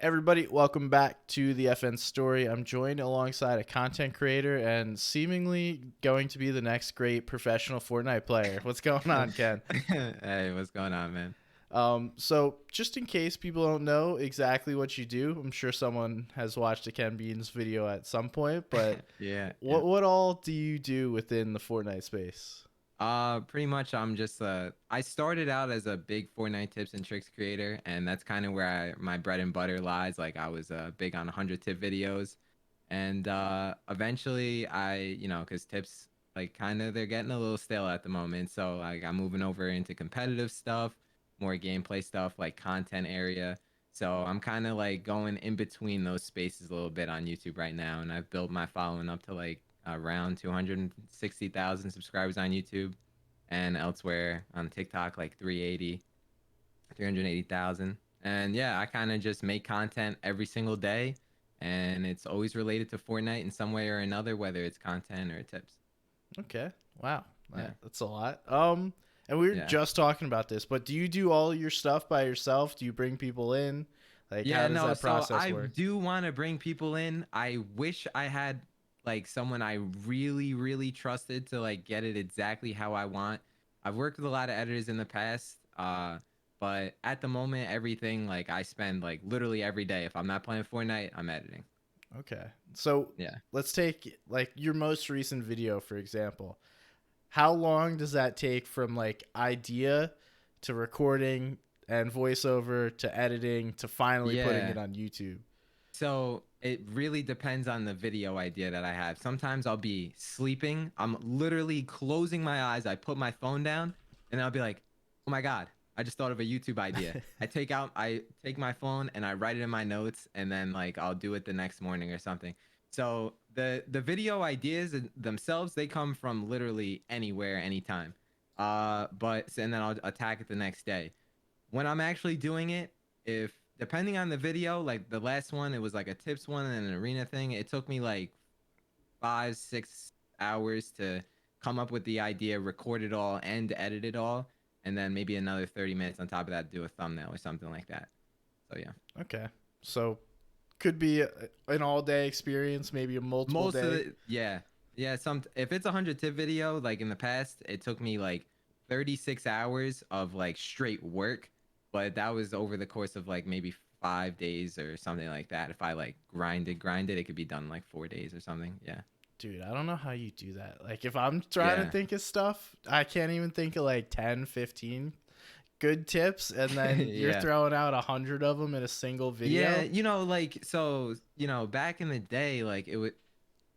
Everybody, welcome back to the FN Story. I'm joined alongside a content creator and seemingly going to be the next great professional Fortnite player. What's going on, Ken? Hey, what's going on, man? So just in case people don't know exactly what you do, I'm sure someone has watched a KenBeans video at some point, but Yeah, yeah. what all do you do within the Fortnite space? Pretty much I'm just I started out as a big Fortnite tips and tricks creator, and that's kind of where my bread and butter lies. Like I was big on 100 tip videos, and eventually cuz tips like kind of they're getting a little stale at the moment. So like I'm moving over into competitive stuff, more gameplay stuff like content area. So I'm kind of like going in between those spaces a little bit on YouTube right now, and I've built my following up to like around 260,000 subscribers on YouTube and elsewhere on TikTok like 380,000. And yeah, I kind of just make content every single day, and it's always related to Fortnite in some way or another, whether it's content or tips. Okay. Wow. Yeah. That's a lot. And we were Yeah. just talking about this, but do you do all your stuff by yourself? Do you bring people in? Like, how Yeah, does no, that so process I work? do want to bring people in. I wish I had like someone I really, really trusted to like get it exactly how I want. I've worked with a lot of editors in the past, but at the moment, everything like I spend like literally every day. If I'm not playing Fortnite, I'm editing. Okay. So Yeah. let's take like your most recent video, for example. How long does that take from like idea to recording and voiceover to editing to finally putting it Yeah. on YouTube? So it really depends on the video idea that I have. Sometimes I'll be sleeping. I'm literally closing my eyes. I put my phone down and I'll be like, oh my God, I just thought of a YouTube idea. I take my phone and I write it in my notes, and then like I'll do it the next morning or something. So the video ideas themselves, they come from literally anywhere, anytime. And then I'll attack it the next day. When I'm actually doing it, if depending on the video, like the last one, it was like a tips one and an arena thing. It took me like 5, 6 hours to come up with the idea, record it all, and edit it all, and then maybe another 30 minutes on top of that to do a thumbnail or something like that. So yeah, Okay. So could be an all day experience, maybe a multiple most of day. the yeah, some if it's a 100 tip video, like in the past, it took me like 36 hours of like straight work, but that was over the course of like maybe 5 days or something like that. If I like grinded, it could be done in like 4 days or something. Yeah. Dude, I don't know how you do that. Like, if I'm trying to Yeah. think of stuff, I can't even think of like 10, 15 good tips, and then you're Yeah. throwing out 100 of them in a single Yeah, video. like so, back in the day, like it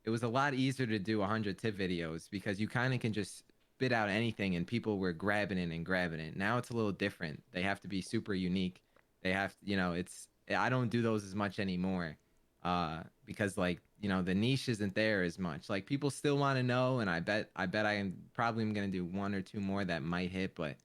was a lot easier to do 100 tip videos because you kind of can just spit out anything and people were grabbing it and grabbing it. Now it's a little different. They have to be super unique. They have, it's I don't do those as much anymore. Because like, the niche isn't there as much. Like people still want to know, and I bet I am probably am going to do one or two more that might hit, but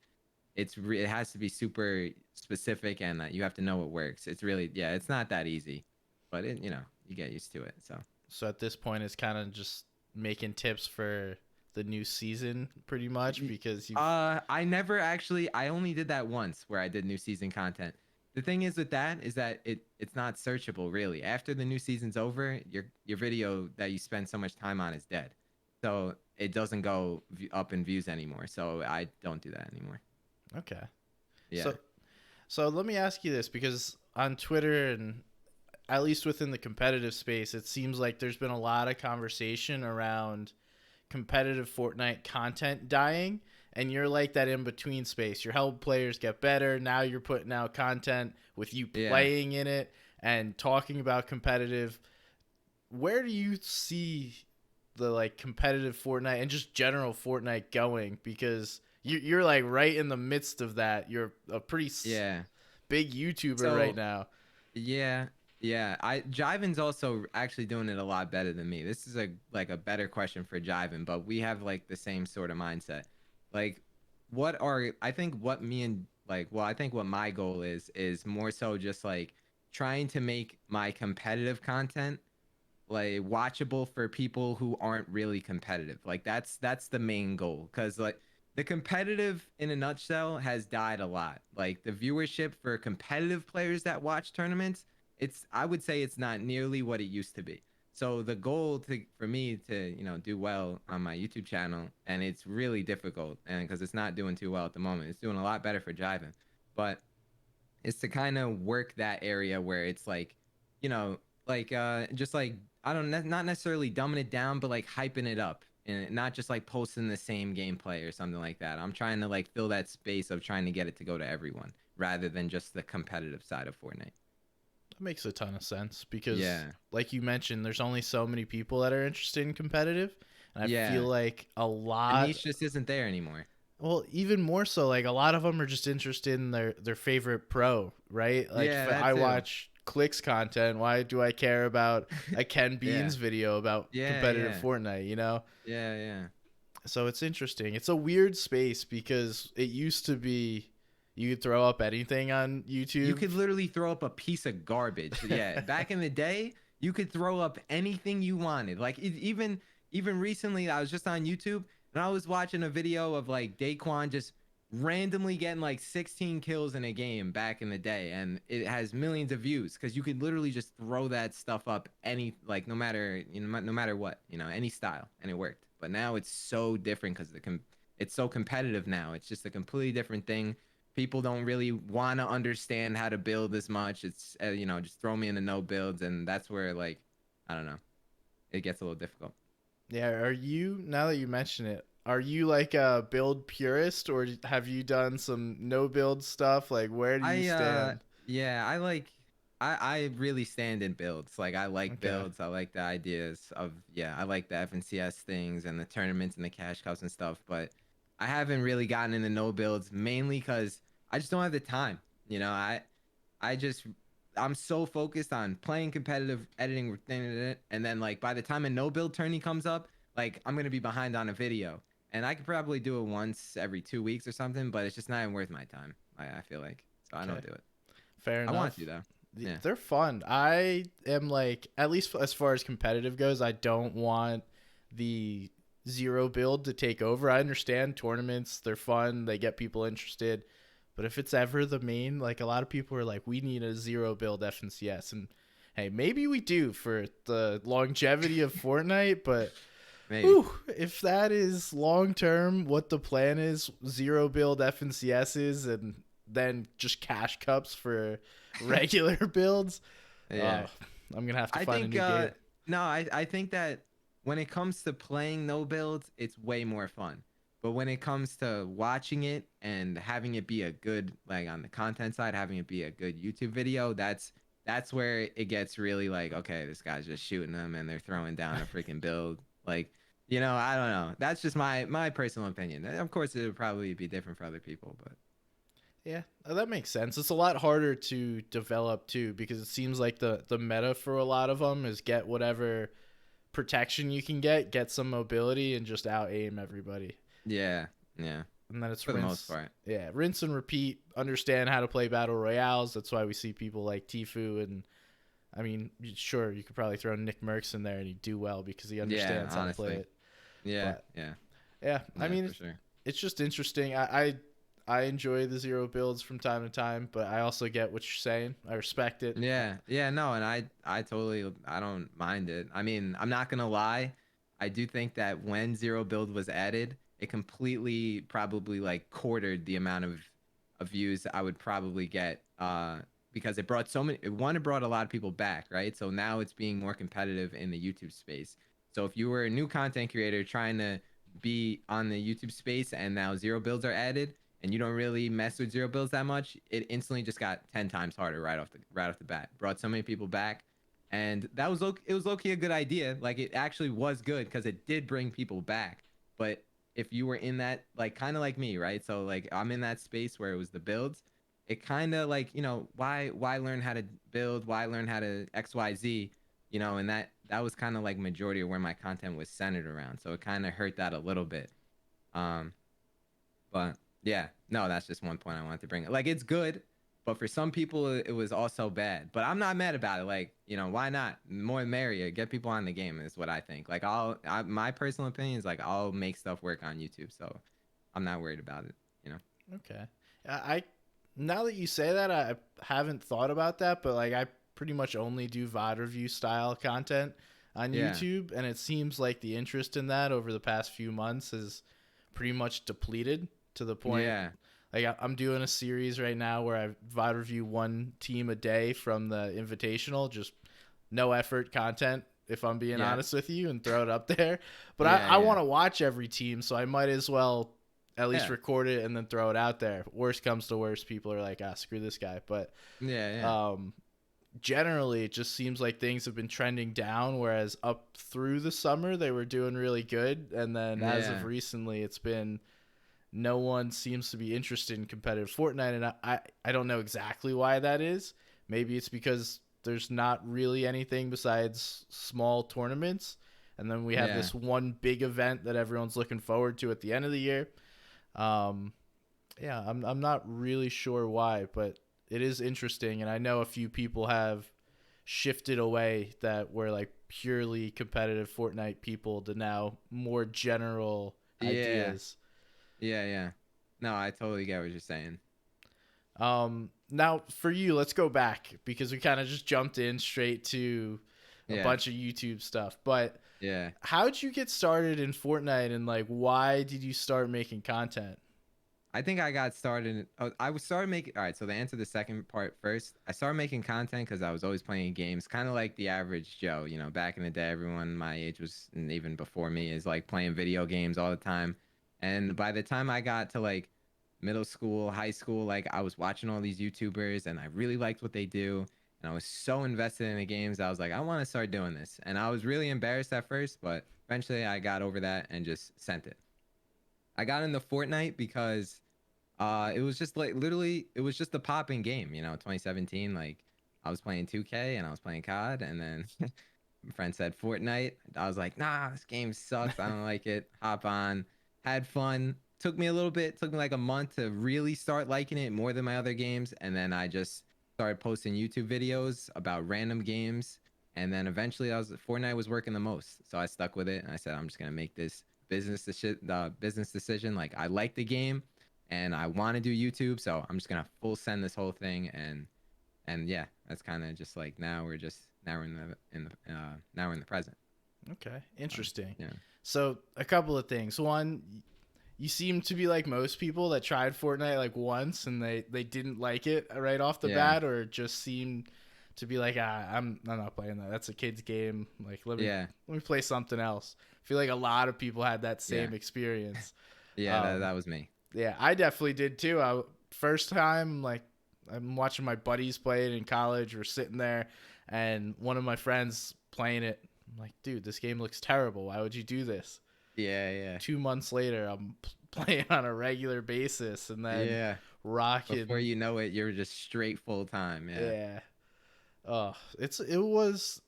it has to be super specific, and you have to know what works. It's really, yeah, it's not that easy, but you get used to it. So So at this point, it's kind of just making tips for the new season, pretty much, because you've. I only did that once where I did new season content. The thing is with that is that it's not searchable really. After the new season's over, your video that you spend so much time on is dead. So it doesn't go up in views anymore. So I don't do that anymore. Okay. Yeah. So, so let me ask you this, because on Twitter and at least within the competitive space, it seems like there's been a lot of conversation around competitive Fortnite content dying, and you're like that in between space. You're helping players get better. Now you're putting out content with you Yeah. playing in it and talking about competitive. Where do you see the like competitive Fortnite and just general Fortnite going? Because you're like right in the midst of that. You're a pretty Yeah. big YouTuber right So now. yeah, yeah. I Jiven's also actually doing it a lot better than me. This is a better question for Jiven, but we have like the same sort of mindset. Like, I think what me and like, well, I think what my goal is more so just like trying to make my competitive content like watchable for people who aren't really competitive. Like that's the main goal, cuz like the competitive in a nutshell has died a lot. Like the viewership for competitive players that watch tournaments, it's I would say it's not nearly what it used to be. So the goal for me to do well on my YouTube channel, and it's really difficult, and because it's not doing too well at the moment, it's doing a lot better for driving, but is to kind of work that area where it's like, you know, just like I don't not necessarily dumbing it down, but like hyping it up and not just like posting the same gameplay or something like that. I'm trying to like fill that space of trying to get it to go to everyone rather than just the competitive side of Fortnite. That makes a ton of sense because, Yeah. like you mentioned, there's only so many people that are interested in competitive, and I feel Yeah. like a The lot. niche just isn't there anymore. Well, even more so, like a lot of them are just interested in their favorite pro, right? Like Yeah, if that I too. watch clicks content, why do I care about a Yeah. KenBeans video about Yeah, competitive yeah. Fortnite? You know, Yeah, yeah. so it's interesting. It's a weird space because it used to be you could throw up anything on You YouTube. could literally throw up a piece of garbage. Yeah, back in the day, you could throw up anything you wanted. Like even recently, I was just on YouTube and I was watching a video of like Daquan just randomly getting like 16 kills in a game back in the day, and it has millions of views because you could literally just throw that stuff up any like no matter no matter what any style, and it worked. But now it's so different because it's so competitive now. It's just a completely different thing. People don't really want to understand how to build as much. It's just throw me in the no builds, and that's where like I don't know, it gets a little difficult. Yeah, are you, now that you mention it, are you like a build purist or have you done some no build stuff? Like where do you I stand? yeah, I really stand in builds. Like I like Okay. builds. I like the ideas of I like the FNCS things and the tournaments and the cash cups and stuff, but I haven't really gotten into no builds mainly cuz I just don't have the time. I just I'm so focused on playing competitive, editing, and then like by the time a no build tourney comes up, like I'm gonna be behind on a video, and I could probably do it once every 2 weeks or something, but it's just not even worth my time. I feel like so I don't Okay. do it. Fair I want to enough. though. Yeah. They're fun. I am like, at least as far as competitive goes, I don't want the zero build to take over. I understand tournaments, they're fun, they get people interested. But if it's ever the main, like a lot of people are like, we need a zero build FNCS. And hey, maybe we do for the longevity of Fortnite, but Maybe. whew, if that is long term, what the plan is, zero build FNCSs and then just cash cups for regular builds, Yeah. oh, I'm gonna have to I find a think new game. no, I think that when it comes to playing no builds, it's way more fun. But when it comes to watching it and having it be a good like on the content side, having it be a good YouTube video, that's where it gets really like, okay, this guy's just shooting them and they're throwing down a freaking build. Like, I don't know. That's just my personal opinion. Of course, it would probably be different for other people, but Yeah, that makes sense. It's a lot harder to develop too because it seems like the meta for a lot of them is get whatever protection you can get some mobility, and just out aim everybody. yeah, yeah, And then it's for the most rinse, part. yeah, rinse and repeat. Understand how to play battle royales. That's why we see people like Tfue, and I mean, sure, you could probably throw Nick Merckx in there and he'd do well because he Yeah, understands how to play honestly. it. Yeah, But yeah, yeah, I yeah, mean, for sure. it's just interesting. I enjoy the zero builds from time to time, but I also get what you're saying. I respect it. Yeah, yeah, no, and I totally I don't mind it. I mean, I'm not gonna lie, I do think that when zero build was added, it completely probably like quartered the amount of views I would probably get because it brought so many it brought a lot of people back, right? So now it's being more competitive in the YouTube space. So if you were a new content creator trying to be on the YouTube space and now zero builds are added, and you don't really mess with zero builds that much, it instantly just got 10 times harder right off the bat. Brought so many people back, and it was low key a good idea. Like it actually was good because it did bring people back. But if you were in that like kind of like me, right? So like I'm in that space where it was the builds. It kind of like why learn how to build? Why learn how to XYZ? And that was kind of like majority of where my content was centered around. So it kind of hurt that a little bit. Um, but yeah, no, that's just one point I wanted to bring. Like it's good, but for some people it was also bad. But I'm not mad about it. Like, why not? More the merrier. Get people on the game is what I think. Like my personal opinion is like I'll make stuff work on YouTube. So I'm not worried about it, you know? Okay. I Now that you say that, I haven't thought about that, but like I pretty much only do VOD review style content on Yeah. YouTube, and it seems like the interest in that over the past few months is pretty much depleted to the point. Yeah. Like I'm doing a series right now where I VOD review one team a day from the Invitational, just no effort content, if I'm being Yeah. honest with you, and throw it up there. But Yeah. I Yeah. want to watch every team, so I might as well at least Yeah. record it and then throw it out there. Worst comes to worst, people are like, screw this guy. But Yeah. Yeah. um, generally, it just seems like things have been trending down, whereas up through the summer, they were doing really good. And then as of Yeah. recently, it's been no one seems to be interested in competitive Fortnite. And I don't know exactly why that is. Maybe it's because there's not really anything besides small tournaments. And then we have Yeah. this one big event that everyone's looking forward to at the end of the year. Um, yeah, I'm not really sure why, but it is interesting, and I know a few people have shifted away that were like purely competitive Fortnite people to now more general Yeah. ideas. Yeah. Yeah. No, I totally get what you're saying. Now for you, let's go back because we kind of just jumped in straight to a Yeah. bunch of YouTube stuff. But Yeah. how'd you get started in Fortnite, and like why did you start making content? I think I got started. I was started making. All right, so to answer the second part first, I started making content because I was always playing games, kind of like the average Joe. You know, back in the day, everyone my age was, and even before me, is like playing video games all the time. And by the time I got to like middle school, high school, like I was watching all these YouTubers, and I really liked what they do, and I was so invested in the games. I was like, I want to start doing this, and I was really embarrassed at first, but eventually I got over that and just sent it. I got into Fortnite because it was just like literally, it was just a popping game, 2017. Like I was playing 2K and I was playing COD, and then my friend said Fortnite. I was like, nah, this game sucks. I don't like it. Hop on, had fun. Took me a little bit, took me like a month to really start liking it more than my other games. And then I just started posting YouTube videos about random games. And then eventually Fortnite was working the most. So I stuck with it and I said, I'm just gonna make this business decision. Like I like the game and I want to do YouTube, so I'm just gonna full send this whole thing, and yeah, that's kind of just like now we're in the present. Okay, interesting. Yeah. So a couple of things. One, you seem to be like most people that tried Fortnite like once and they didn't like it right off the Yeah. bat, or just seemed to be like, I'm not playing that. That's a kid's game. Like Yeah. let me play something else. I feel like a lot of people had that Yeah. same experience. Yeah. That Um, that was me. yeah, I definitely did too. First time, like I'm watching my buddies play it in college. We're sitting there, and one of my friends playing it. I'm like, dude, this game looks terrible. Why would you do this? Yeah. Yeah. 2 months later, I'm playing on a regular basis, and then Yeah. Before rocking. you know it, you're just straight full time. Yeah. Yeah. Oh, it was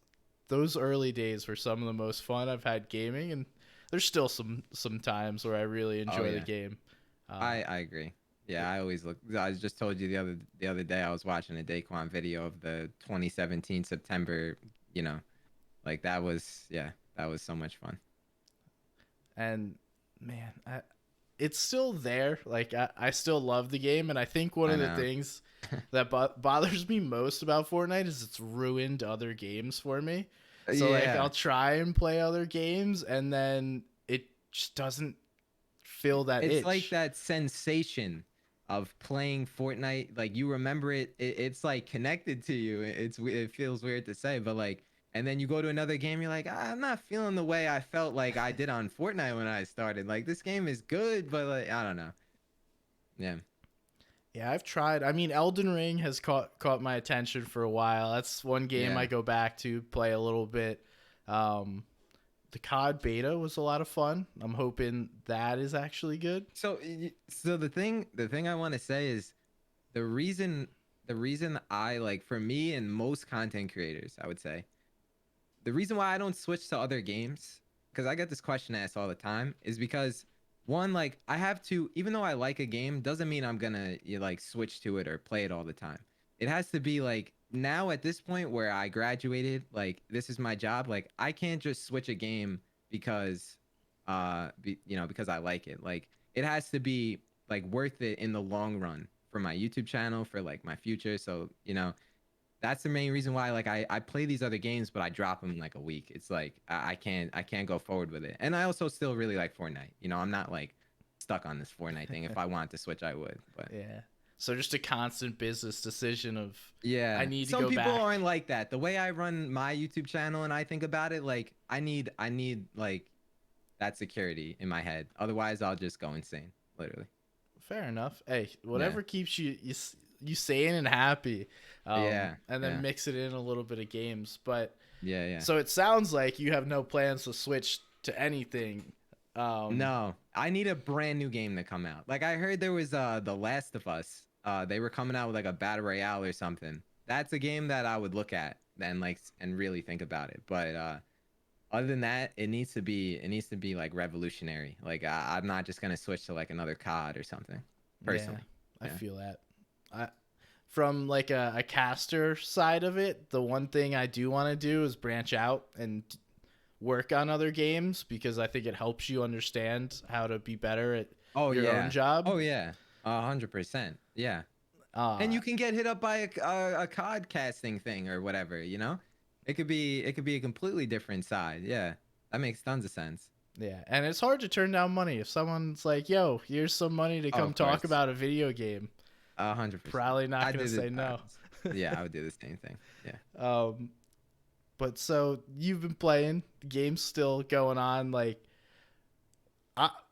those early days were some of the most fun I've had gaming, and there's still some times where I really Oh enjoy the yeah. game. Uh, I agree. Yeah, I always look. I just told you the other day I was watching a Daquan video of the 2017 September. You know, like that was, yeah, that was so much fun. and man, it's still there. Like I still love the game, and I think one I of the know. things that bothers me most about Fortnite is it's ruined other games for me. So like Yeah, I'll try and play other games, and then it just doesn't fill that it's like itch. that sensation of playing Fortnite. Like you remember it's like connected to you. It feels weird to say, but like, and then you go to another game, you're like, I'm not feeling the way I felt like I did on Fortnite when I started. Like this game is good, but like I don't know. Yeah. Yeah, I've tried. I mean, Elden Ring has caught my attention for a while. That's one game I Yeah. go back to play a little bit. Um, the COD beta was a lot of fun. I'm hoping that is actually good. So the thing I want to say is the reason the reason I like for me and most content creators, I would say, the reason why I don't switch to other games, because I get this question asked all the time, is because one, like I have to, even though I like a game, doesn't mean I'm gonna like switch to it or play it all the time. It has to be like now at this point where I graduated, like this is my job. Like I can't just switch a game because because I like it. Like it has to be like worth it in the long run for my YouTube channel, for like my future. So, that's the main reason why like I play these other games, but I drop them in like a week. It's like I can't go forward with it. And I also still really like Fortnite. You know, I'm not like stuck on this Fortnite thing. If I wanted to switch, I would. But Yeah. So just a constant business decision of I yeah, need to some go people back. aren't like that. The way I run my YouTube channel and I think about it, like I need like that security in my head. Otherwise, I'll just go insane. Literally. Fair enough. Hey, Yeah. whatever keeps you sane and happy, Yeah. and then Yeah. mix it in a little bit of games. But Yeah. Yeah. so it sounds like you have no plans to switch to anything. Um, No, I need a brand new game to come out. Like I heard there was The Last of Us. They were coming out with like a battle royale or something. That's a game that I would look at and like and really think about it. But other than that, it needs to be like revolutionary. Like I'm not just gonna switch to like another COD or something. yeah, Personally. I Yeah. feel that. I from like a caster side of it, the one thing I do want to do is branch out and work on other games because I think it helps you understand how to be better at Oh your own yeah. job. Oh yeah. 100%. Yeah. And Uh, you can get hit up by a cod casting thing or whatever, you know. It could be a completely different side. Yeah, that makes tons of sense. yeah, and it's hard to turn down money if someone's like, "Yo, here's some money to Oh, come of talk course. about a video game." 100%. Probably not I gonna did it. say no. Yeah, I would do the same thing. Yeah. um, but so you've been playing, the game's still going on. Like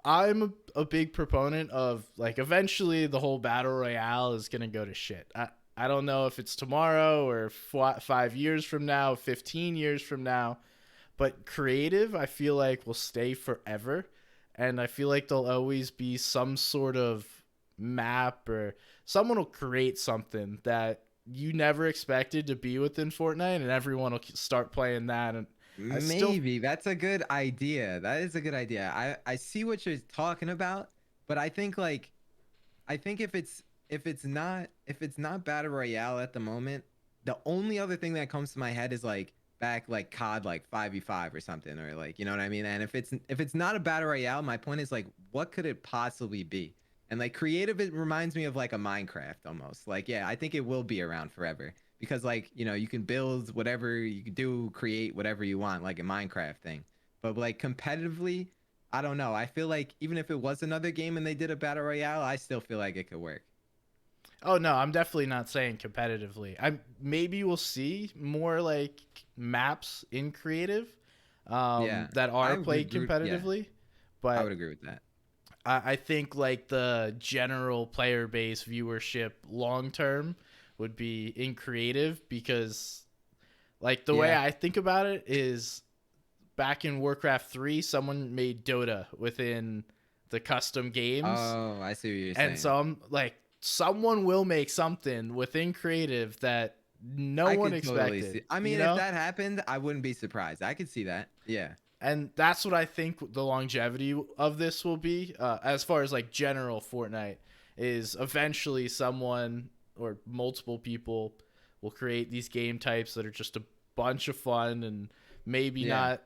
I'm a big proponent of like eventually the whole battle royale is gonna go to shit. I don't know if it's tomorrow or 5 years from now, 15 years from now, but creative I feel like will stay forever, and I feel like there'll always be some sort of map or someone will create something that you never expected to be within Fortnite, and everyone will start playing that. And I still Maybe that's a good idea. That is a good idea. I see what you're talking about, but I think if it's not battle royale at the moment, the only other thing that comes to my head is like back like COD like 5v5 or something, or like you know what I mean. And if it's not a battle royale, my point is like what could it possibly be? And like creative, it reminds me of like a Minecraft almost. Like yeah, I think it will be around forever because like you know you can build whatever you can do, create whatever you want like a Minecraft thing. But like competitively, I don't know. I feel like even if it was another game and they did a battle royale, I still feel like it could work. Oh no, I'm definitely not saying competitively. I maybe we'll see more like maps in creative Yeah, that I are would played agree. Yeah, competitively, I would but agree with that. I think like the general player base viewership long term would be in creative because like the way Yeah. I think about it is back in Warcraft 3 someone made Dota within the custom games, Oh, I see what you're and saying. so I'm like, someone will make something within creative that no I one could totally expected, see. I you mean, if know? that happened, I wouldn't be surprised. I could see that. Yeah. And that's what I think the longevity of this will be, as far as like general Fortnite, is eventually someone or multiple people will create these game types that are just a bunch of fun and maybe Yeah. not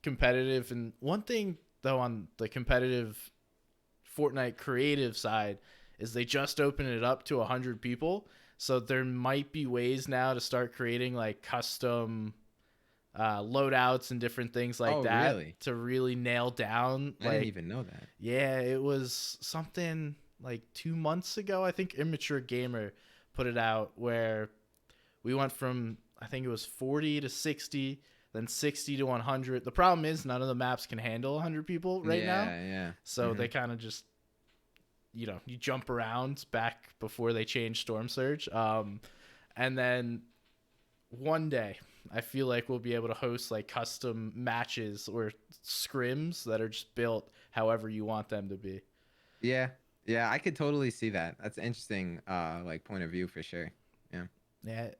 competitive. And one thing, though, on the competitive Fortnite creative side is they just opened it up to 100 people. So there might be ways now to start creating like custom loadouts and different things like Oh, that really? to really nail down. I didn't Like, even know that. yeah, it was something like 2 months ago. I think Immature Gamer put it out where we went from, I think it was 40 to 60, then 60 to 100. The problem is none of the maps can handle 100 people right now. Yeah. Yeah. So they kind of just, you jump around back before they changed Storm Surge. And then one day, I feel like we'll be able to host like custom matches or scrims that are just built however you want them to be. Yeah. Yeah. I could totally see that. That's an interesting, like point of view for sure. Yeah. Yeah,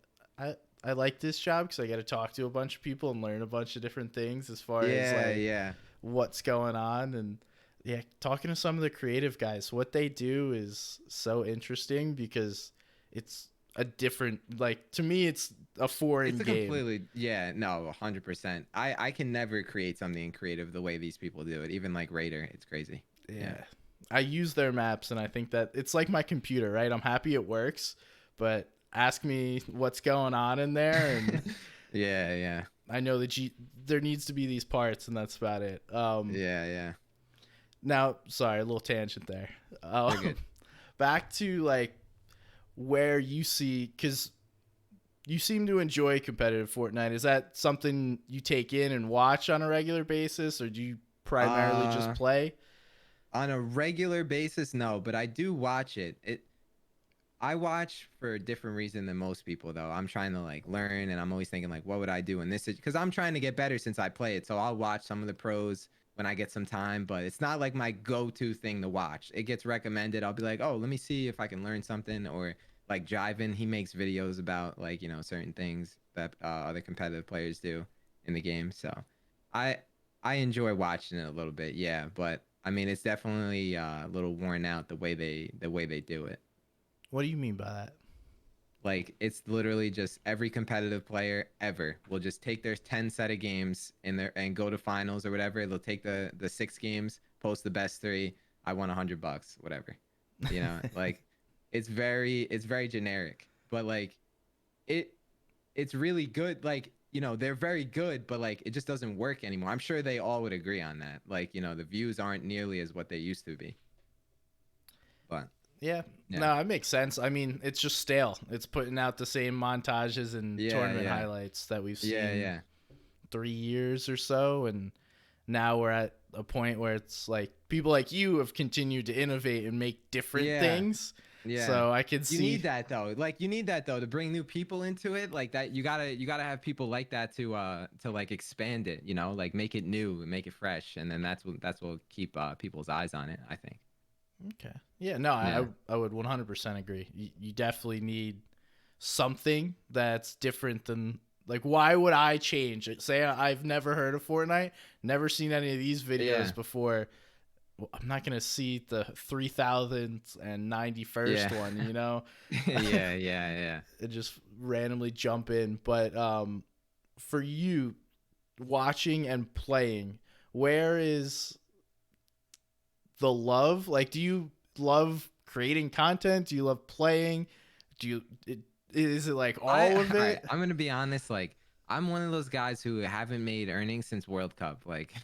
I like this job because I get to talk to a bunch of people and learn a bunch of different things as far as Yeah. like Yeah. what's going on. And yeah, talking to some of the creative guys, what they do is so interesting because it's a different, like, to me it's a foreign It's a game. completely yeah, no, 100%. I can never create something creative the way these people do it. Even like Raider, it's crazy. Yeah. Yeah, I use their maps and I think that it's like my computer, right? I'm happy it works, but ask me what's going on in there, and Yeah, yeah, I know that there needs to be these parts, and that's about it. yeah, yeah. Now, sorry, a little tangent there. You're good. Back to like where you see, because you seem to enjoy competitive Fortnite. Is that something you take in and watch on a regular basis, or do you primarily just Uh, play? on a regular basis, no, but I do watch it. I watch for a different reason than most people, though. I'm trying to like learn, and I'm always thinking like, what would I do in this? Because I'm trying to get better since I play it. So I'll watch some of the pros when I get some time, but it's not like my go-to thing to watch. It gets recommended. I'll be like, oh, let me see if I can learn something, or like Jivin, he makes videos about like certain things that other competitive players do in the game. So I I enjoy watching it a little bit, yeah. But I mean, it's definitely a little worn out the way they do it. What do you mean by that? Like it's literally just every competitive player ever will just take their 10 set of games in there and go to finals or whatever. They'll take the 6 games, post the best 3. I won $100, whatever. Like it's very generic, but like it it's really good. Like, they're very good, but like it just doesn't work anymore. I'm sure they all would agree on that. Like, the views aren't nearly as what they used to be. But Yeah, yeah. no, it makes sense. I mean, it's just stale. It's putting out the same montages and Yeah, tournament yeah. highlights that we've Yeah, seen yeah. 3 years or so, and now we're at a point where it's like people like you have continued to innovate and make different Yeah. things. Yeah. So I can You see. need that though. Like you need that though to bring new people into it. Like that you gotta have people like that to like expand it, like make it new and make it fresh. And then that's what keep people's eyes on it, I think. Okay. Yeah, no, Yeah. I would 100% agree. You definitely need something that's different than, like, why would I change it? Say I've never heard of Fortnite, never seen any of these videos Yeah. before. Well, I'm not gonna see the 3091st Yeah. one, Yeah, yeah, yeah. and just randomly jump in. But for you, watching and playing, where is the love? Like, do you love creating content? Do you love playing? Do you? Is it like I all of all right, it? I'm gonna be honest, like I'm one of those guys who haven't made earnings since World Cup. Like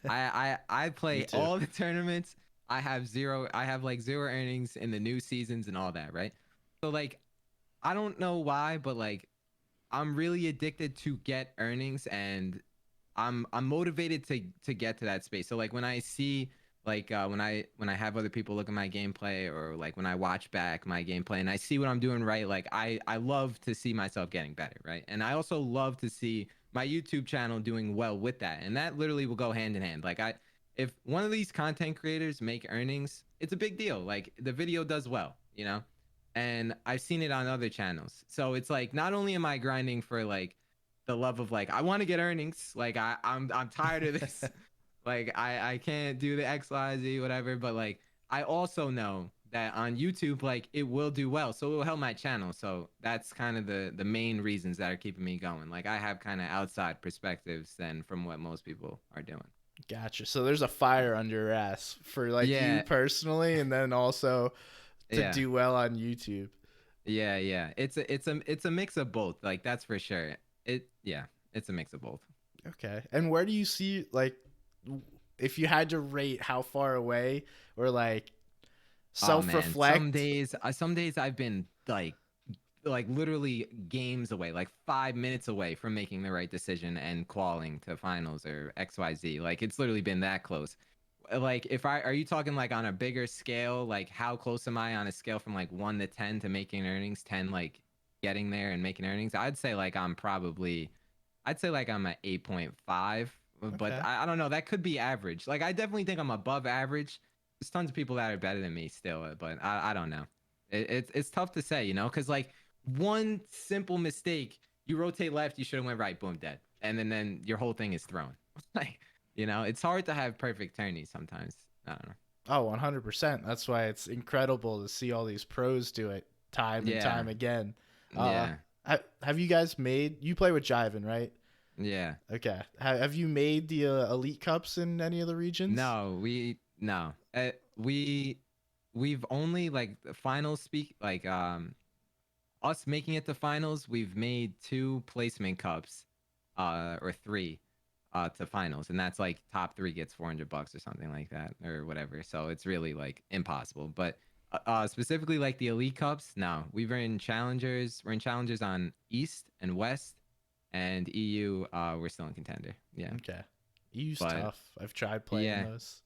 I Me play too. all the tournaments. I have like zero earnings in the new seasons and all that, right? So like I don't know why, but like I'm really addicted to get earnings, and I'm motivated to get to that space. So like when I see like when I have other people look at my gameplay, or like when I watch back my gameplay and I see what I'm doing right, like I love to see myself getting better, right? And I also love to see my YouTube channel doing well with that. And that literally will go hand in hand. Like if one of these content creators make earnings, it's a big deal. Like the video does well. And I've seen it on other channels. So it's like not only am I grinding for like the love of like I want to get earnings. Like I'm tired of this. Like I can't do the XYZ whatever. But like I also know that on YouTube like it will do well, so it will help my channel. So that's kind of the main reasons that are keeping me going. Like I have kind of outside perspectives than from what most people are doing. Gotcha. So there's a fire under your ass for like you Yeah, personally, and then also to yeah, do well on YouTube. yeah, yeah. It's a mix of both. Like that's for sure. Yeah, it's a mix of both. Okay. And where do you see, like, if you had to rate how far away, or like Oh self man, some reflect? days, some days I've been like literally games away, like 5 minutes away from making the right decision and qualing to finals or XYZ. Like it's literally been that close. Like if I are you talking like on a bigger scale, like how close am I on a scale from like 1 to 10 to making earnings, 10 like getting there and making earnings? I'd say like I'm at 8.5, but Okay. I don't know. That could be average. Like I definitely think I'm above average. There's tons of people that are better than me still, but I don't know. It's tough to say, because like one simple mistake, you rotate left, you should have went right, boom, dead, and then your whole thing is thrown. Like it's hard to have perfect turnies sometimes. I don't know. Oh, 100%. That's why it's incredible to see all these pros do it time and Yeah, time again. Uh, yeah, have you guys made, you play with Jivin, right? yeah. Okay. Have you made the Elite Cups in any of the regions? No. We've only like the final speak like us making it to finals, we've made 2 placement cups, or 3, to finals, and that's like top 3 gets $400 or something like that, or whatever. So it's really like impossible. But specifically like the elite cups, no, we're in challengers. We're in challengers on East and West, and EU. We're still in contender. Yeah, Okay. EU's but tough. I've tried playing yeah, those.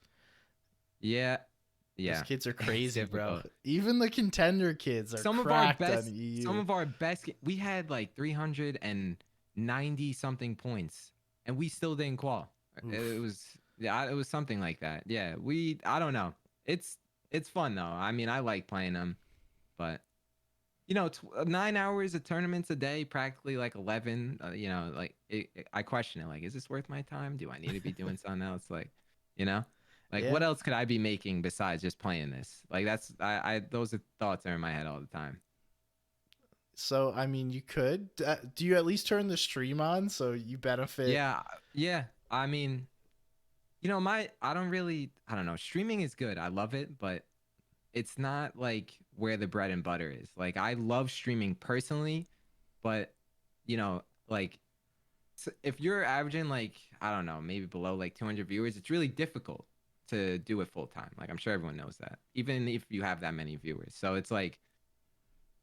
yeah, Those yeah. kids are It's crazy, bro. difficult. Even the contender kids are Some of our cracked on best, some EU. of our best. We had like 390 something points, and we still didn't qual. It Oof. was, yeah, it was something like that. Yeah, I don't know. It's fun though. I mean, I like playing them, but 9 hours of tournaments a day, practically like 11. Like I question it. Like, is this worth my time? Do I need to be doing something else? You know, like Yeah. what else could I be making besides just playing this? Like that's I those are thoughts are in my head all the time. So, I mean, you could. Do you at least turn the stream on so you benefit? Yeah, yeah. I mean, I don't really, I don't know. Streaming is good. I love it, but it's not like where the bread and butter is. Like I love streaming personally, but like if you're averaging like, I don't know, maybe below like 200 viewers, it's really difficult to do it full time. Like I'm sure everyone knows that, even if you have that many viewers. So it's like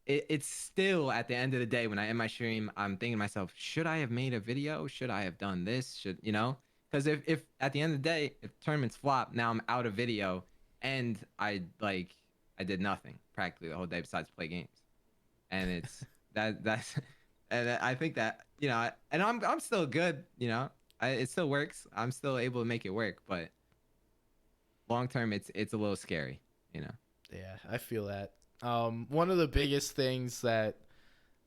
it's still at the end of the day when I end my stream, I'm thinking to myself, should I have made a video? Should I have done this? Because if at the end of the day, if tournaments flop, now I'm out of video and I did nothing practically the whole day besides play games, and that's and I think that and I'm still good, it still works. I'm still able to make it work, but long term, it's a little scary, you know. Yeah, I feel that. One of the biggest things that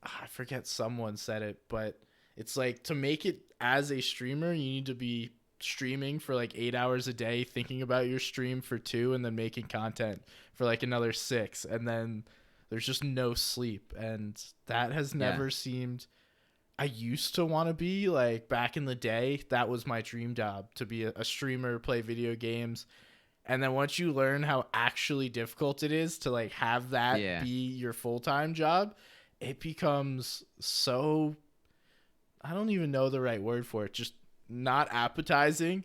I forget someone said it, but it's like to make it as a streamer, you need to be streaming for like 8 hours a day, thinking about your stream for two, and then making content for like another six, and then there's just no sleep, and that has Yeah, never seemed. I used to want to be like back in the day. That was my dream job to be a streamer, play video games, and then once you learn how actually difficult it is to like have that yeah. be your full-time job, it becomes so, I don't even know the right word for it, just not appetizing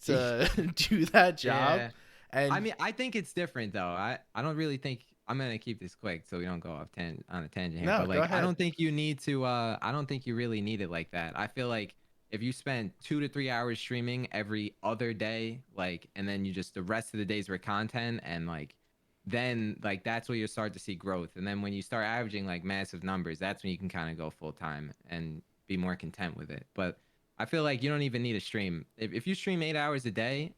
to do that job. Yeah. I And mean, I think it's different though. I don't really think I'm gonna keep this quick so we don't go off on a tangent here. no, But go like, I ahead. don't think you need to. I don't think you really need it like that. I feel like if you spend 2 to 3 hours streaming every other day, like, and then you just the rest of the days were content, and like, then like that's where you start to see growth. And then when you start averaging like massive numbers, that's when you can kind of go full time and be more content with it. But I feel like you don't even need a stream. If you stream 8 hours a day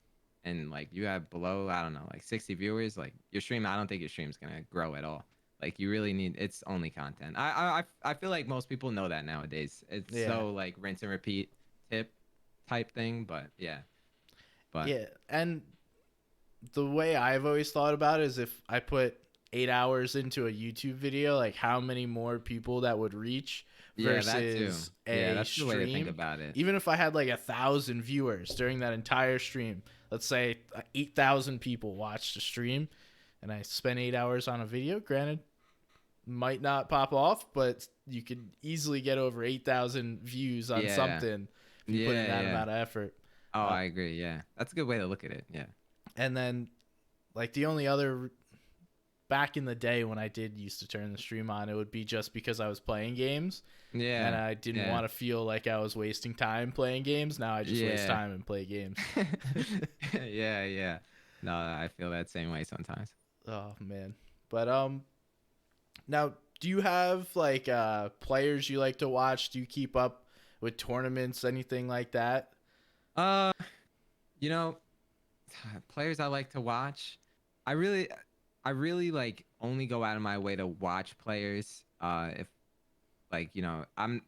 and like you have below, I don't know, like 60 viewers, like your stream, I don't think your stream's gonna grow at all. Like you really need, it's only content. I feel like most people know that nowadays. It's Yeah. so like rinse and repeat tip type thing, but yeah. But Yeah. And the way I've always thought about it is if I put 8 hours into a YouTube video, like how many more people that would reach yeah, that too. versus Yeah, a that's the way to think stream. about it. Even if I had like 1,000 viewers during that entire stream, let's say 8,000 people watched the stream, and I spent 8 hours on a video, granted, might not pop off, but you could easily get over 8,000 views on Yeah. something if you put in Yeah, that yeah. amount of effort. Oh, Uh, I agree. Yeah. That's a good way to look at it. Yeah. and then, like, the only other back in the day when I did used to turn the stream on, it would be just because I was playing games and Yeah. I didn't Yeah. want to feel like I was wasting time playing games. Now I just waste Yeah. time and play games. Yeah, yeah. No, I feel that same way sometimes. Oh man. But now do you have like players you like to watch? Do you keep up with tournaments, anything like that? Uh, you know, players I like to watch. I really, I really like only go out of my way to watch players. If like I'm,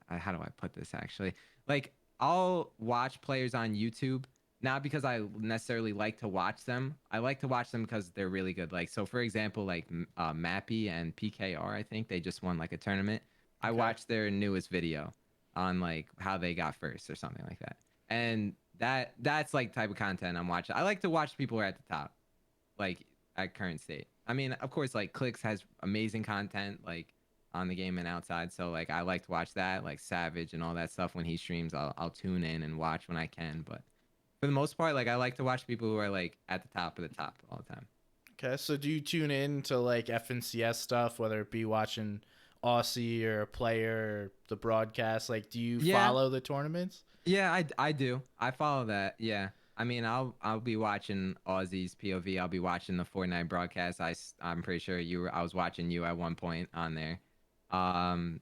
how do I put this actually? Like I'll watch players on YouTube, not because I necessarily like to watch them. I like to watch them because they're really good. Like so, for example, like Mappy and PKR. I think they just won like a tournament. I Okay. watched their newest video on like how they got first or something like that, and that's like type of content I'm watching. I like to watch people who are at the top, like at current state. I mean, of course, like Clicks has amazing content. Like on the game and outside. So like I like to watch that, like Savage and all that stuff when he streams. I'll tune in and watch when I can. But for the most part, like I like to watch people who are like at the top of the top all the time. Okay, so do you tune in to like FNCS stuff, whether it be watching Aussie or a player or the broadcast? Like, do you Yeah, follow the tournaments? yeah, I do. I follow that. Yeah. I mean, I'll be watching Aussie's POV. I'll be watching the Fortnite broadcast. I'm pretty sure I was watching you at one point on there. Um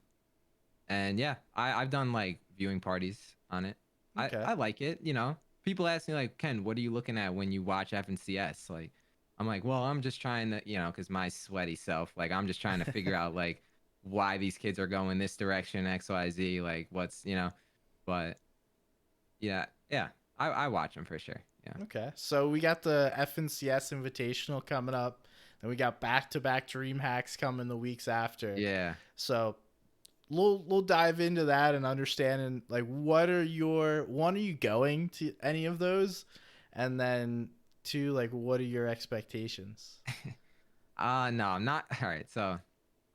and yeah, I've done like viewing parties on it. Okay. I like it, you know. People ask me like, "Ken, what are you looking at when you watch FNCS?" Like I'm like, "Well, I'm just trying to, you know, cuz my sweaty self, like I'm just trying to figure out like why these kids are going this direction, XYZ, like what's, you know, but yeah, yeah. I watch them for sure. Yeah. Okay. So we got the FNCS Invitational coming up, and we got back-to-back Dream Hacks coming the weeks after. Yeah. So we'll dive into that and understanding like what are your one, are you going to any of those, and then two, like what are your expectations? No, I'm not. All right. So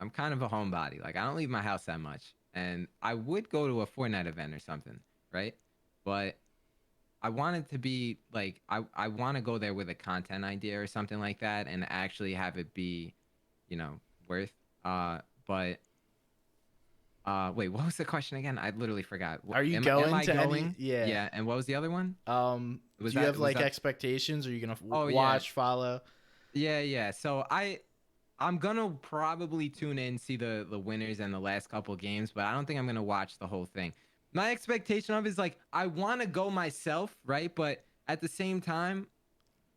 I'm kind of a homebody. Like I don't leave my house that much. And I would go to a Fortnite event or something, right? But I want it to be like I want to go there with a content idea or something like that and actually have it be, you know, worth. But wait, what was the question again? I literally forgot. Are you Am going I to any? going? Yeah. Yeah, and what was the other one? Do you have Was like that expectations? Are you gonna Oh yeah. watch, follow? Yeah, yeah. So I'm gonna probably tune in, see the winners and the last couple games, but I don't think I'm gonna watch the whole thing. My expectation of is like I want to go myself, right? But at the same time,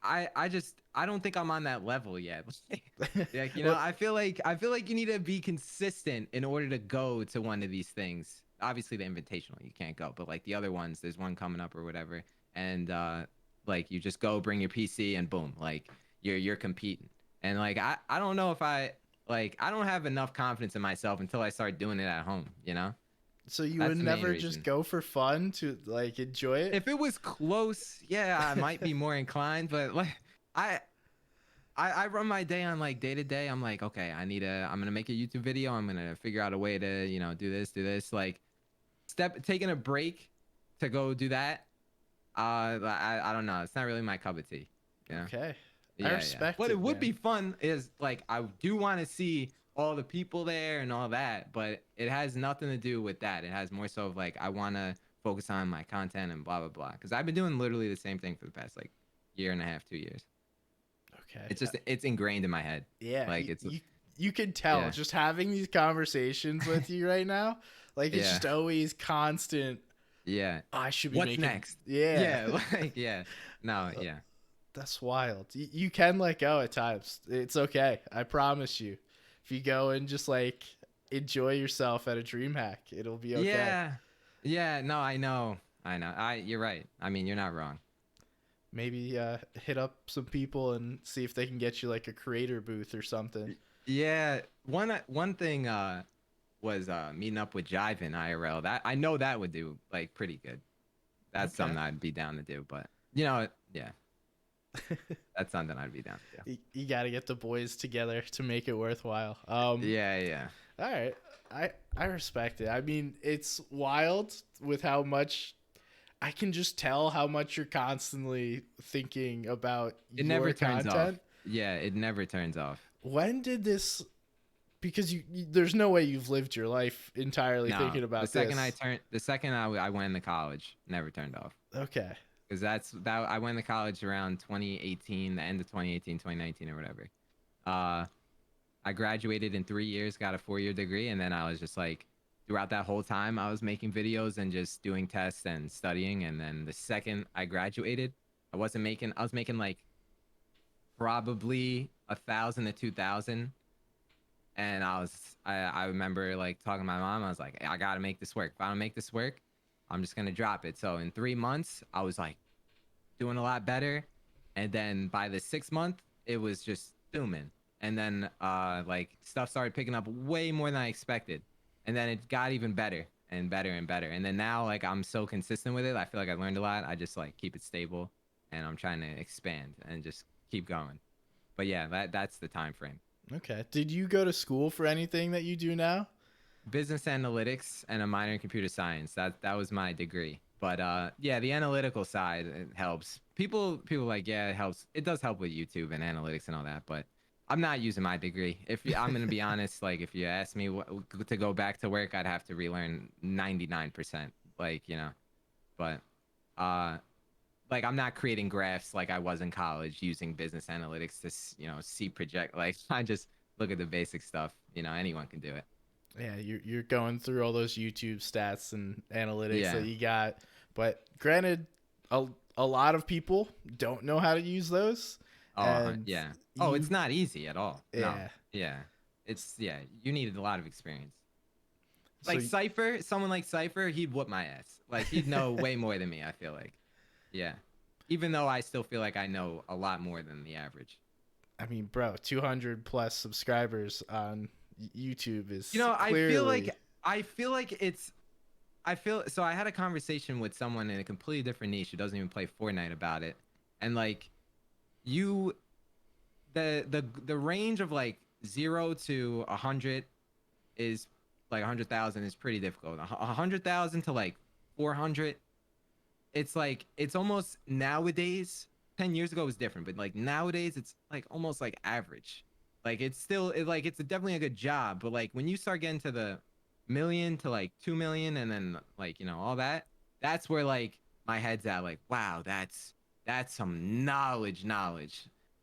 I don't think I'm on that level yet. Like, you know, What? I feel like you need to be consistent in order to go to one of these things. Obviously, the invitational you can't go, but like the other ones, there's one coming up or whatever, and like you just go, bring your PC, and boom, like you're competing. And like I don't know if I don't have enough confidence in myself until I start doing it at home. You know, So you would that's the main never just reason. go for fun to like enjoy it? If it was close, yeah, I might be more inclined, but like I I run my day on like day to day. I'm like, okay, I'm gonna make a YouTube video. I'm gonna figure out a way to, you know, do this. Like taking a break to go do that. I don't know. It's not really my cup of tea. Yeah. Okay. I Yeah, yeah. respect But it it, would man. be fun is like I do want to see all the people there and all that, but it has nothing to do with that. It has more so of like I want to focus on my content and blah blah blah. Because I've been doing literally the same thing for the past like year and a half, 2 years. Okay. It's just it's ingrained in my head. Yeah, Like it's you can tell yeah, just having these conversations with you right now. Like it's yeah, just always constant. yeah. I should be What's making. next? Yeah. Yeah, like yeah. No, yeah. That's wild. You can let go at times. It's okay. I promise you. If you go and just like enjoy yourself at a dream hack, it'll be okay. Yeah. Yeah, no, I know. I know. You're right. I mean, you're not wrong. Maybe hit up some people and see if they can get you like a creator booth or something. Yeah, one thing was meeting up with Jive in IRL. That I know that would do like pretty good. That's Okay. something I'd be down to do, but you know, yeah, that's something I'd be down to do. You got to get the boys together to make it worthwhile. Yeah, yeah. All right. I respect it. I mean, it's wild with how much I can just tell how much you're constantly thinking about It your never turns off. content. Yeah, it never turns off. When did this, because there's no way you've lived your life entirely No, thinking about this. the second I went into college, never turned off. Okay. Because I went to college around 2018, the end of 2018, 2019 or whatever. Uh, I graduated in 3 years, got a 4-year degree, and then I was just like, throughout that whole time, I was making videos and just doing tests and studying. And then the second I graduated, I was making like probably 1,000 to 2,000. And I remember like talking to my mom. I was like, I gotta make this work. If I don't make this work, I'm just gonna drop it. So in 3 months, I was like doing a lot better. And then by the 6th month, it was just booming. And then like stuff started picking up way more than I expected. And then it got even better and better and better. And then now like I'm so consistent with it. I feel like I learned a lot. I just like keep it stable and I'm trying to expand and just keep going. But yeah, that's the time frame. Okay. Did you go to school for anything that you do now? Business analytics and a minor in computer science. That was my degree. But yeah, the analytical side, it helps. People like, yeah, it helps. It does help with YouTube and analytics and all that, but I'm not using my degree. I'm gonna be honest, like if you ask me to go back to work, I'd have to relearn 99%. Like, but uh like I'm not creating graphs like I was in college using business analytics to see project. Like I just look at the basic stuff. Anyone can do it. Yeah, you're going through all those YouTube stats and analytics that Yeah. you got, but granted, a a lot of people don't know how to use those, Oh, and yeah. Oh, it's you, not easy at all. No. yeah. Yeah. Yeah. You needed a lot of experience. So Like Cypher, someone like Cypher, he'd whoop my ass. Like he'd know way more than me. I feel like. Yeah. Even though I still feel like I know a lot more than the average. I mean, bro, 200 plus subscribers on YouTube You is know, clearly. I feel like it's I feel so. I had a conversation with someone in a completely different niche who doesn't even play Fortnite about it, and like you, the range of like 0 to 100 is like 100,000 is pretty difficult. 100,000 to like 400, it's like it's almost nowadays. 10 years ago it was different, but like nowadays it's like almost like average. Like it's still like it's definitely a good job, but like when you start getting to the million to like 2 million and then like all that, that's where like my head's at. Like wow, that's some knowledge.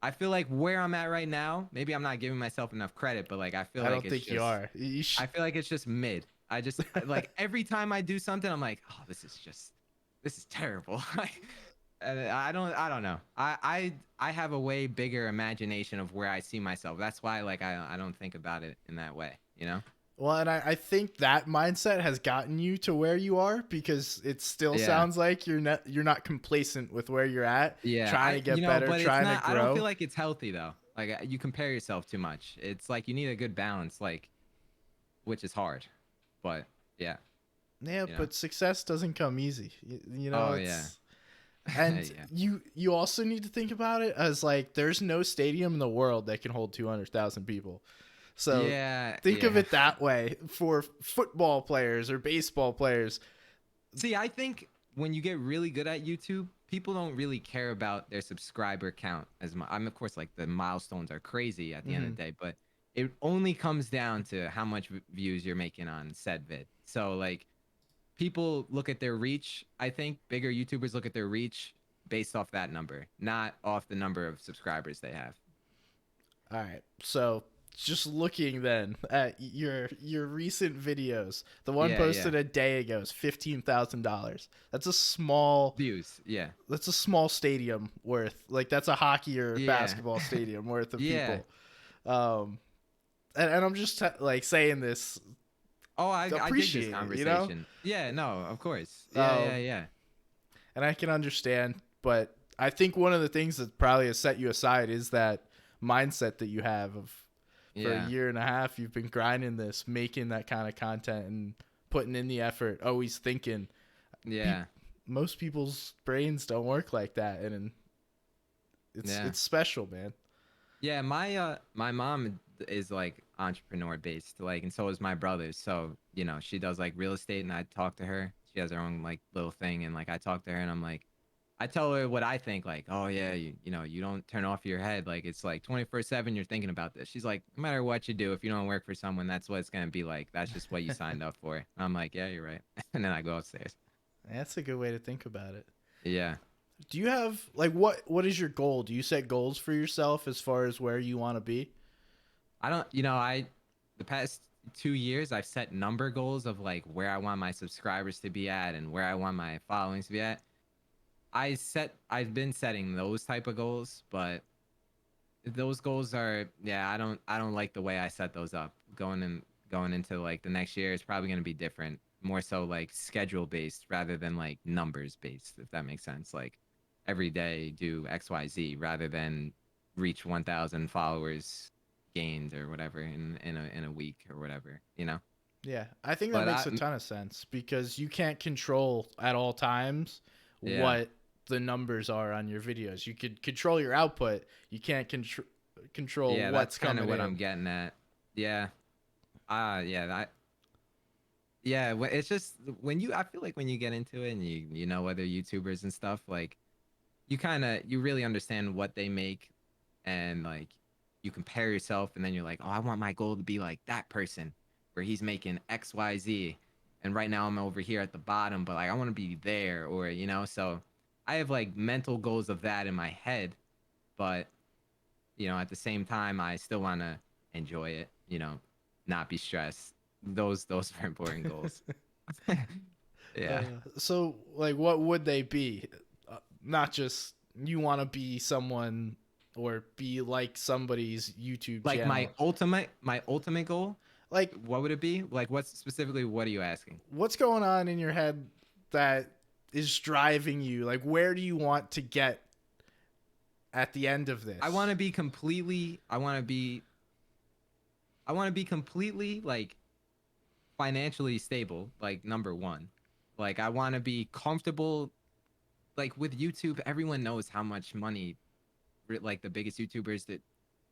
I feel like where I'm at right now, maybe I'm not giving myself enough credit, but like I feel I like don't it's think you just are. You I feel like it's just mid. I just like every time I do something, I'm like, oh, this is terrible. I don't know. I have a way bigger imagination of where I see myself. That's why like I don't think about it in that way, you know? Well, and I think that mindset has gotten you to where you are because it still Yeah. sounds like you're not complacent with where you're at, Yeah, trying to get better, but it's trying to not I don't feel grow. like it's healthy though. Like you compare yourself too much. It's like you need a good balance like which is hard. But yeah, Yeah, you know. but success doesn't come easy. Oh yeah. It's and Yeah. you also need to think about it as like there's no stadium in the world that can hold 200,000 people. So Yeah, think of yeah. it that way for football players or baseball players. See, I think when you get really good at YouTube, people don't really care about their subscriber count as much. I'm of course like the milestones are crazy at the end of Mhm. the day, but it only comes down to how much views you're making on said vid. So like people look at their reach. I think bigger YouTubers look at their reach based off that number, not off the number of subscribers they have. All right. So just looking then at your recent videos, the one Yeah, yeah. posted a day ago is $15,000. That's a small Views. Yeah. that's a small stadium worth. Like that's a hockey or Yeah. basketball stadium worth of Yeah. people. Um and I'm just like saying this Oh, to I dig this appreciate it, you know? conversation. Yeah, no, of course. Yeah, yeah, Um yeah. and I can understand, but I think one of the things that probably has set you aside is that mindset that you have of for a Yeah. year and a half you've been grinding this, making that kind of content and putting in the effort, always thinking. Pe- Yeah. Most people's brains don't work like that, and Yeah. it's special, man. Yeah, my mom is like entrepreneur based, like, and so is my brother. So, she does like real estate and I talk to her. She has her own like little thing and like I talk to her and I'm like I tell her what I think, like, oh yeah, you don't turn off your head. Like it's like 24/7 you're thinking about this. She's like, no matter what you do, if you don't work for someone, that's what it's gonna be like. That's just what you signed up for. I'm like, yeah, you're right. And then I go upstairs. That's a good way to think about it. Yeah. Do you have like what is your goal? Do you set goals for yourself as far as where you want to be? I don't, I the past 2 years I've set number goals of like where I want my subscribers to be at and where I want my followings to be at. I've been setting those type of goals, but those goals are, yeah, I don't like the way I set those up. Going into like the next year is probably going to be different, more so like schedule based rather than like numbers based, if that makes sense. Like every day do XYZ rather than reach 1,000 followers gained or whatever in a week or whatever, you know. Yeah, I think that But makes a ton of sense because you can't control at all times yeah. what the numbers are on your videos. You could control your output. You can't control control Yeah, that's what's kind of coming what I'm in. getting at. Yeah. Yeah, yeah, it's just when you I feel like when you get into it and you know other YouTubers and stuff, like you really understand what they make, and like you compare yourself, and then you're like, "Oh, I want my goal to be like that person where he's making XYZ, and right now I'm over here at the bottom, but like I want to be there," or so I have like mental goals of that in my head, but at the same time, I still want to enjoy it, not be stressed. Those are important goals. Yeah. So, like, what would they be? Not just you want to be someone or be like somebody's YouTube Like channel. my ultimate goal, Like, what would it be? Like what are you asking? what's going on in your head that is driving you? Like, where do you want to get at the end of I want this? to be completely I want to be completely like financially stable, like number 1. Like I want to be comfortable like with YouTube. Everyone knows how much money like the biggest YouTubers that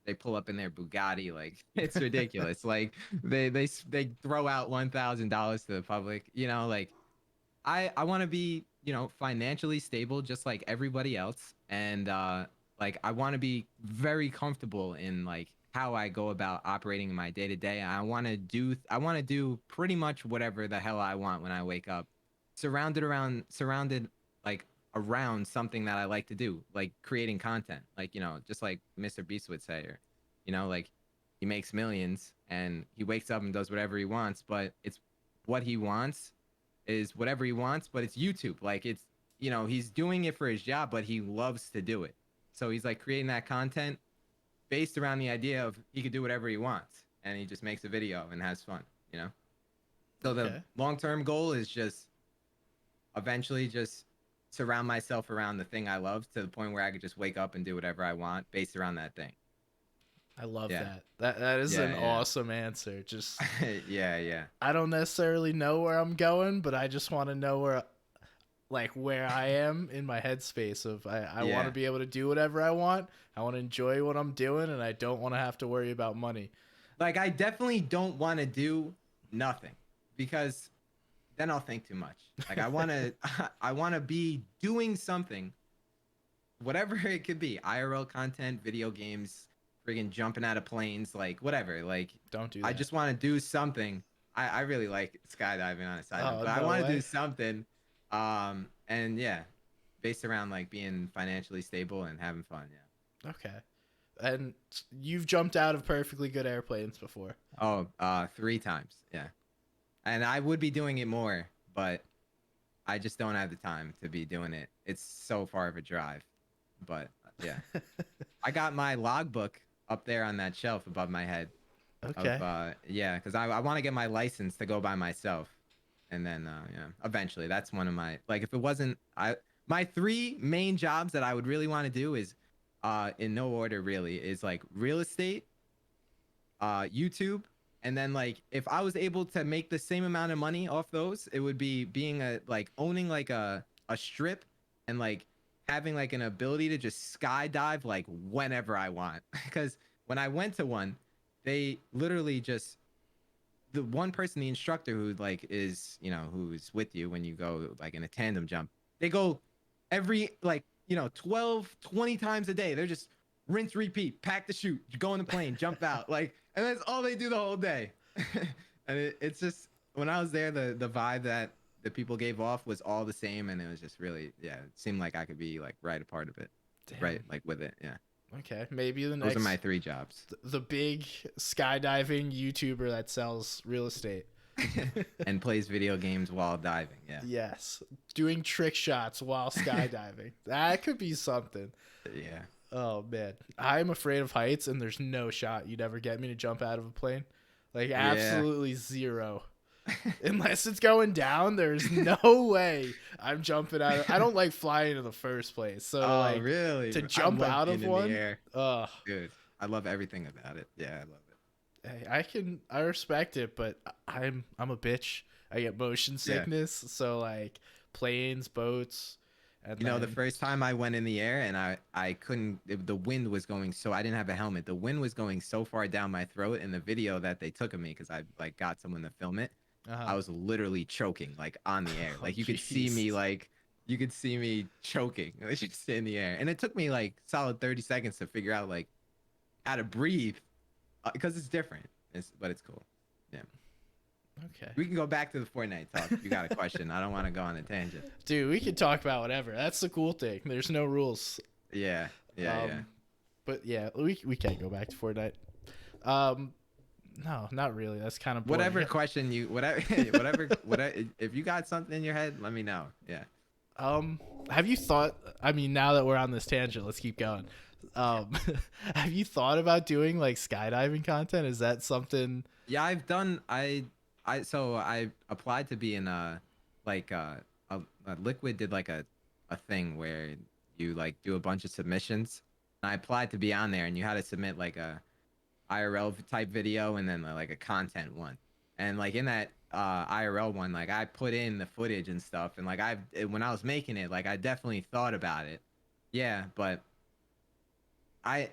they pull up in their Bugatti. Like it's ridiculous. Like they throw out $1,000 to the public. Like I want to be financially stable just like everybody else, and like I want to be very comfortable in like how I go about operating in my day to day. I want to do pretty much whatever the hell I want when I wake up, surrounded like around something that I like to do, like creating content, like just like Mr. Beast would say, or like he makes millions and he wakes up and does whatever he wants, but it's what he wants is whatever he wants, but it's YouTube. Like he's doing it for his job, but he loves to do it. So he's like creating that content based around the idea of he could do whatever he wants, and he just makes a video and has fun, you know? So the Okay. long-term goal is just eventually just surround myself around the thing I love to the point where I could just wake up and do whatever I want based around that thing. I love Yeah. that. That is an Yeah, awesome answer. Just yeah. Yeah. I don't necessarily know where I'm going, but I just want to know where I am in my headspace of I want to Yeah. be able to do whatever I want. I want to enjoy what I'm doing and I don't want to have to worry about money. Like I definitely don't want to do nothing because then I'll think too much. Like I want to I want to be doing something, whatever it could be. IRL content, video games, friggin' jumping out of planes, like whatever. Like Don't do I that. just want to do something. I really like skydiving on a side note, Oh, but I no want to do way. something and yeah, based around like being financially stable and having fun, yeah. Okay. And you've jumped out of perfectly good airplanes before. Oh, 3 times. Yeah. And I would be doing it more, but I just don't have the time to be doing it. It's so far of a drive. But yeah, I got my logbook up there on that shelf above my head of Okay. yeah, because I want to get my license to go by myself, and then yeah, eventually that's one of my like if it wasn't my 3 main jobs that I would really want to do is in no order really is like real estate, YouTube, and then like if I was able to make the same amount of money off those, it would be being a like owning like a strip and like having like an ability to just skydive like whenever I want. Because when I went to one, they literally just the one person, the instructor who like is who's with you when you go like in a tandem jump, they go every like 12 20 times a day. They're just rinse repeat, pack the chute, go in the plane, jump out, like, and that's all they do the whole day. And it's just when I was there, the vibe that the people gave off was all the same, and it was just really, yeah, it seemed like I could be like right a part of it, right, Damn. like with it. Yeah, Okay. Maybe the those are my next 3 jobs. the big skydiving YouTuber that sells real estate. And plays video games while diving. Yeah. Yes. Doing trick shots while skydiving. That could be something. Yeah. Oh man. I'm afraid of heights and there's no shot you'd ever get me to jump out of a plane. Like Yeah. absolutely zero. Unless it's going down, there's no way I'm jumping out of I don't like flying in the first place. So Oh, like really? to I jump love out of being in the one, air. uh Dude, I love everything about it. Yeah, I love it. hey, I respect it, but I'm a bitch. I get motion Yeah. sickness, so like planes, boats, And You know, the then, first time I went in the air and I couldn't, the wind was going, so I didn't have a helmet. The wind was going so far down my throat in the video that they took of me because I like got someone to film it. I uh-huh. was literally choking like on the air. Oh, Like jeez. you could see me choking. I should stay in the air. And it took me like solid 30 seconds to figure out like how to breathe because it's different. But it's cool. Yeah. Okay. We can go back to the Fortnite talk if you got a question. I don't want to go on a tangent. Dude, we can talk about whatever. That's the cool thing. There's no rules. Yeah. Yeah. Yeah. Um, but yeah, we can't go back to Fortnite. Um, no, not really. That's kind of boring. Whatever question you whatever whatever if you got something in your head, let me know. Yeah. Um, have you thought? I mean, now that we're on this tangent, let's keep going. Um, have you thought about doing like skydiving content? Is that something? Yeah, I've done I applied to be in like a Liquid did like a thing where you like do a bunch of submissions. And I applied to be on there and you had to submit like a IRL type video and then like a content one. And like in that IRL one, like I put in the footage and stuff and like when I was making it, like I definitely thought about it. Yeah, but I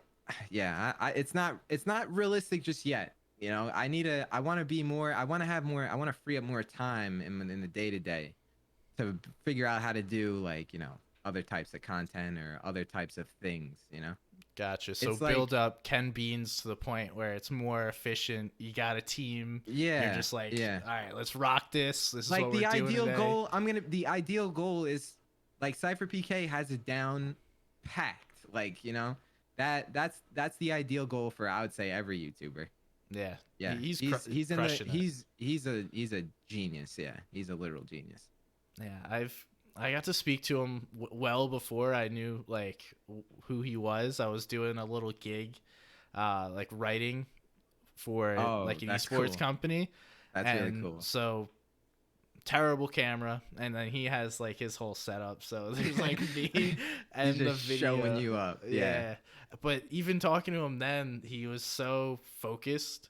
yeah, it's not realistic just yet. You know, I want to be more I want to have more I want to free up more time in the day to day to figure out how to do like, you know, other types of content or other types of things, you know. Gotcha. So It's build like up KenBeans to the point where it's more efficient. You got a team. You're yeah, just like, yeah. all right, let's rock this. This is Like what we're doing today. the ideal goal is like Cypher PK has it down packed. Like, you know, that's the ideal goal for I would say every YouTuber. Yeah, Yeah, he's in the crushing it. he's a genius. Yeah, he's a literal genius. Yeah, I got to speak to him well before I knew like who he was. I was doing a little gig, like writing for Oh, like an that's esports cool. company, That's really and cool. so terrible camera, and then he has like his whole setup. So there's like me He's and the just showing video. you up. Yeah, Yeah, but even talking to him then, he was so focused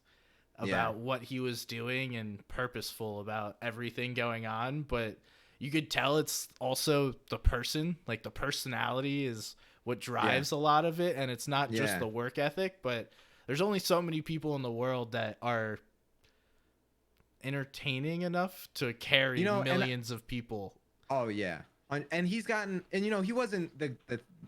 yeah, about what he was doing and purposeful about everything going on, but you could tell it's also the person, like the personality is what yeah, drives a lot of it, and it's not just yeah. the work ethic, but there's only so many people in the world that are entertaining enough to You carry know, and millions of people. oh yeah, and he's gotten and you know he wasn't the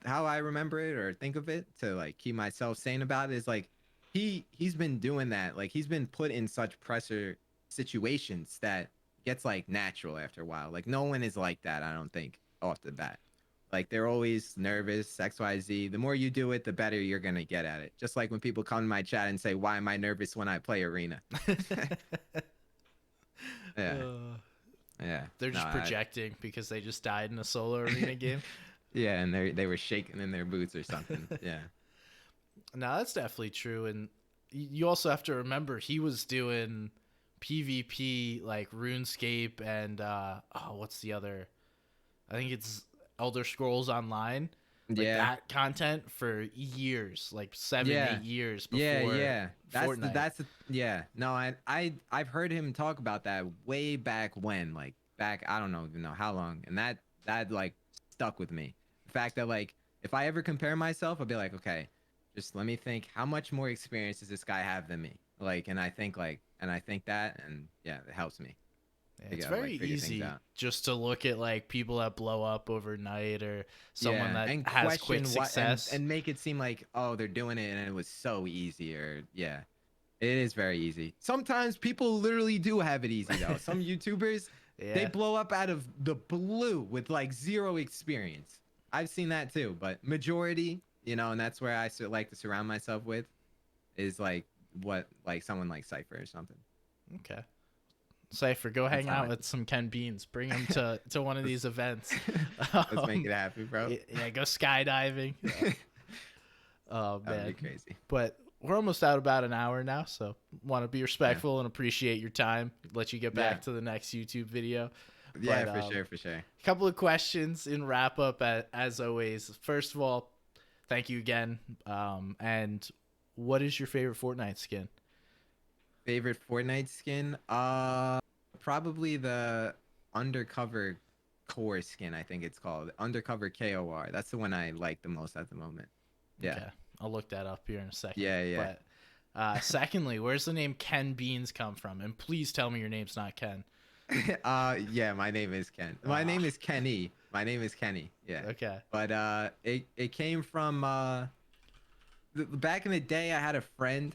how I remember it or think of it to like keep myself sane about it is like he's been doing that like he's been put in such pressure situations that gets like natural after a while. Like no one is like that I don't think off the bat. Like they're always nervous XYZ. The more you do it, the better you're gonna get at it. Just like when people come to my chat and say, "Why am I nervous when I play arena?" Yeah, uh, yeah. they're No, just projecting because they just died in a solo arena game. yeah, and they were shaking in their boots or something. Yeah. No, that's definitely true. And you also have to remember he was doing PvP like RuneScape and oh, what's the other? I think it's Elder Scrolls Online, like Yeah. that content for years, like seven, Yeah. 8 years Yeah, before yeah. Fortnite. Yeah. No, I've heard him talk about that way back when, like back I don't know even know how long. And that like stuck with me. The fact that like if I ever compare myself, I'll be like, okay, just let me think how much more experience does this guy have than me? And I think that and yeah, it helps me Yeah, to it's get very like figure things easy out. just to look at like people that blow up overnight or someone Yeah, that and has quick question what success. and make it seem like oh they're doing it and it was so easy or yeah. It is very easy. Sometimes people literally do have it easy though. Some YouTubers, they Yeah. blow up out of the blue with like zero experience. I've seen that too, but majority, you know, and that's where like to surround myself with is like what like someone like Cypher or something. Okay. Cypher, go That's hang how out with some KenBeans. Bring him to one of let's, these events. let's make Um, it happen, bro. yeah, go skydiving. Oh That would be man, crazy. but we're almost out about an hour now, so want to be Yeah. respectful and appreciate your time. Let you get Yeah. back to the next YouTube video. Yeah, But for sure, for sure. a couple of questions in wrap up as always. First of all, thank you again. And what is your favorite Fortnite skin? Favorite Fortnite skin? Probably the undercover core skin, I think it's called undercover KOR. That's the one I like the most at the moment. Yeah. Okay, I'll look that up here in a second. Yeah, yeah. But secondly, where's the name KenBeans come from? And please tell me your name's not Ken. Yeah, my name is Ken. My Ah, name is Kenny. My name is Kenny. Yeah. okay. But it came from back in the day I had a friend.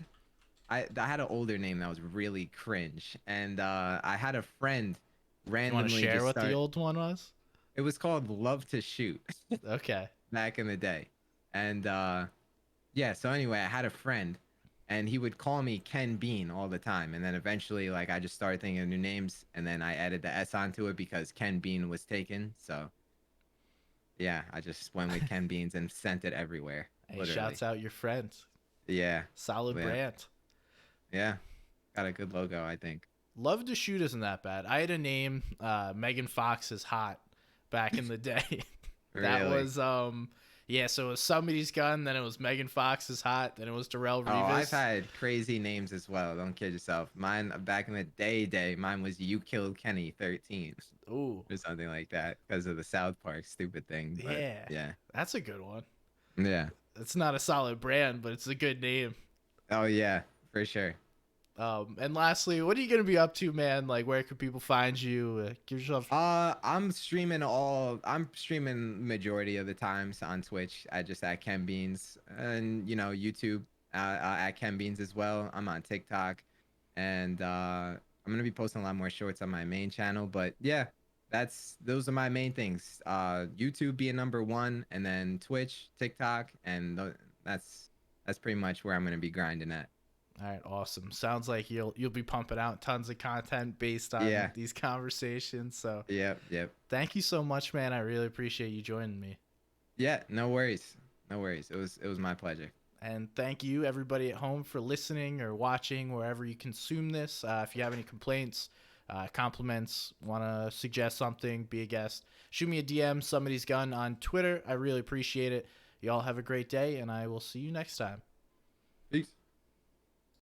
I had an older name that was really cringe, and I had a friend You want to randomly share just what the start. old one was? It was called Love to Shoot Okay. back in the day, and yeah. So anyway, I had a friend, and he would call me Ken Bean all the time, and then eventually, like, I just started thinking of new names, and then I added the S onto it because Ken Bean was taken. So yeah, I just went with Ken Beans and sent it everywhere, Hey, literally. shouts out your friends. Yeah, Solid yeah, brand. yeah. Got a good logo, I think. Love to Shoot isn't that bad. I had a name, Megan Fox is hot, back in the day. That Really. was yeah, so it was Somebody's Gun, then it was Megan Fox is hot, then it was Darrell Oh, I've Revis. had crazy names as well. Don't kid yourself. Mine back in the day, mine was You Killed Kenny 13 Ooh, or something like that because of the South Park stupid thing. But yeah. yeah, That's a good one. yeah. It's not a solid brand, but it's a good name. Oh yeah, for sure. And lastly, what are you gonna be up to, man? Like, where can people find you? Give yourself. I'm streaming majority of the times on Twitch. I just at KenBeans and YouTube at KenBeans as well. I'm on TikTok, and I'm gonna be posting a lot more shorts on my main channel. But yeah, those are my main things. YouTube being number one, and then Twitch, TikTok, and that's pretty much where I'm gonna be grinding at. All right, awesome. Sounds like you'll be pumping out tons of content based on Yeah. these conversations. So Yep. Yep. thank you so much, man. I really appreciate you joining me. Yeah. No worries. No worries. It was my pleasure. And thank you, everybody at home, for listening or watching wherever you consume this. If you have any complaints, compliments, want to suggest something, be a guest, shoot me a DM, Somebody's Gun on Twitter. I really appreciate it. Y'all have a great day, and I will see you next time. Peace.